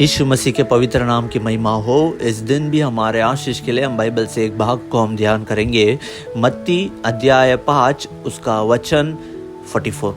यीशु मसीह के पवित्र नाम की महिमा हो। इस दिन भी हमारे आशीष के लिए हम बाइबल से एक भाग को हम ध्यान करेंगे। मत्ती अध्याय 5 उसका वचन 44।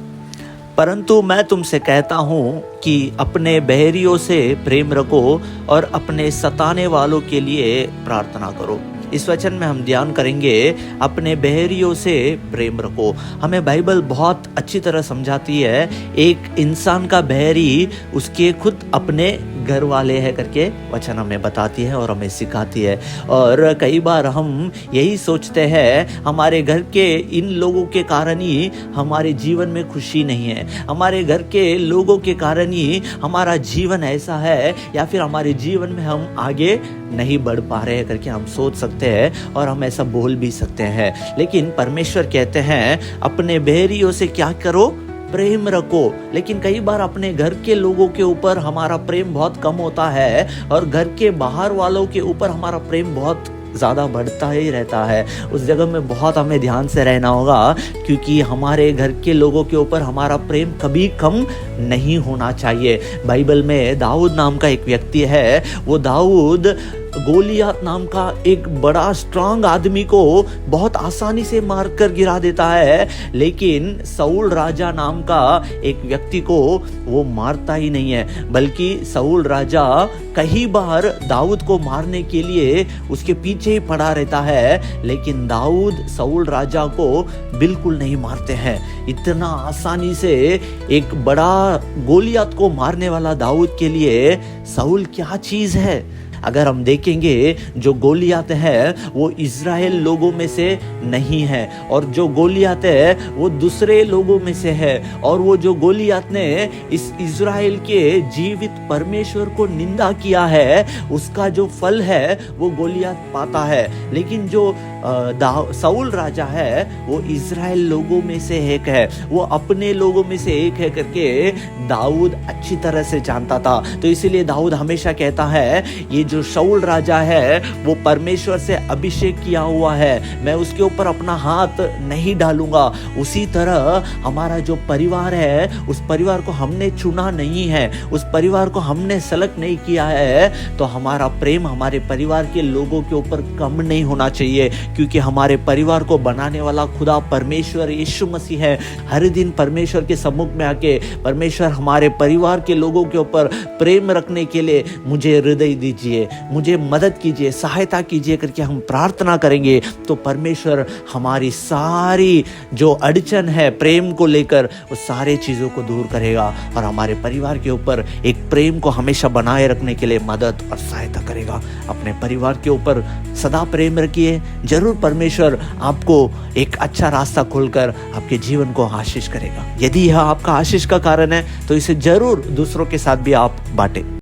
परंतु मैं तुमसे कहता हूँ कि अपने बहरियों से प्रेम रखो और अपने सताने वालों के लिए प्रार्थना करो। इस वचन में हम ध्यान करेंगे अपने बहरियों से प्रेम रखो। हमें बाइबल बहुत अच्छी तरह समझाती है एक इंसान का बहरी उसके खुद अपने घर वाले हैं करके वचन हमें बताती है और हमें सिखाती है। और कई बार हम यही सोचते हैं हमारे घर के इन लोगों के कारण ही हमारे जीवन में खुशी नहीं है, हमारे घर के लोगों के कारण ही हमारा जीवन ऐसा है, या फिर हमारे जीवन में हम आगे नहीं बढ़ पा रहे हैं करके हम सोच सकते हैं और हम ऐसा बोल भी सकते हैं। लेकिन परमेश्वर कहते हैं अपने बहरियों से क्या करो, प्रेम रखो। लेकिन कई बार अपने घर के लोगों के ऊपर हमारा प्रेम बहुत कम होता है और घर के बाहर वालों के ऊपर हमारा प्रेम बहुत ज़्यादा बढ़ता ही रहता है। उस जगह में बहुत हमें ध्यान से रहना होगा, क्योंकि हमारे घर के लोगों के ऊपर हमारा प्रेम कभी कम नहीं होना चाहिए। बाइबल में दाऊद नाम का एक व्यक्ति है। वो दाऊद गोलियत नाम का एक बड़ा स्ट्रांग आदमी को बहुत आसानी से मार कर गिरा देता है, लेकिन शाऊल राजा नाम का एक व्यक्ति को वो मारता ही नहीं है, बल्कि शाऊल राजा कई बार दाऊद को मारने के लिए उसके पीछे ही पड़ा रहता है, लेकिन दाऊद शाऊल राजा को बिल्कुल नहीं मारते हैं। इतना आसानी से एक बड़ा गोलियत को मारने वाला दाऊद के लिए शाऊल क्या चीज है। अगर हम देखेंगे जो गोलियत है वो इज़राइल लोगों में से नहीं है, और जो गोलियत है वो दूसरे लोगों में से है, और वो जो गोलियत ने इस इज़राइल के जीवित परमेश्वर को निंदा किया है उसका जो फल है वो गोलियत पाता है। लेकिन जो शाऊल राजा है वो इज़राइल लोगों में से एक है, वो अपने लोगों में से एक है करके दाऊद अच्छी तरह से जानता था। तो इसीलिए दाऊद हमेशा कहता है ये जो शाऊल राजा है वो परमेश्वर से अभिषेक किया हुआ है, मैं उसके ऊपर अपना हाथ नहीं डालूंगा। उसी तरह हमारा जो परिवार है उस परिवार को हमने चुना नहीं है, उस परिवार को हमने सेलेक्ट नहीं किया है, तो हमारा प्रेम हमारे परिवार के लोगों के ऊपर कम नहीं होना चाहिए, क्योंकि हमारे परिवार को बनाने वाला खुदा परमेश्वर यीशु मसीह है। हर दिन परमेश्वर के सम्मुख में आके परमेश्वर हमारे परिवार के लोगों के ऊपर प्रेम रखने के लिए मुझे हृदय दीजिए, मुझे मदद कीजिए, सहायता कीजिए करके हम प्रार्थना करेंगे, तो परमेश्वर हमारी सारी जो अड़चन है प्रेम को लेकर वो सारे चीज़ों को दूर करेगा और हमारे परिवार के ऊपर एक प्रेम को हमेशा बनाए रखने के लिए मदद और सहायता करेगा। अपने परिवार के ऊपर सदा प्रेम रखिए, जरूर परमेश्वर आपको एक अच्छा रास्ता खोलकर आपके जीवन को आशीष करेगा। यदि यह आपका आशीष का कारण है तो इसे जरूर दूसरों के साथ भी आप बांटें।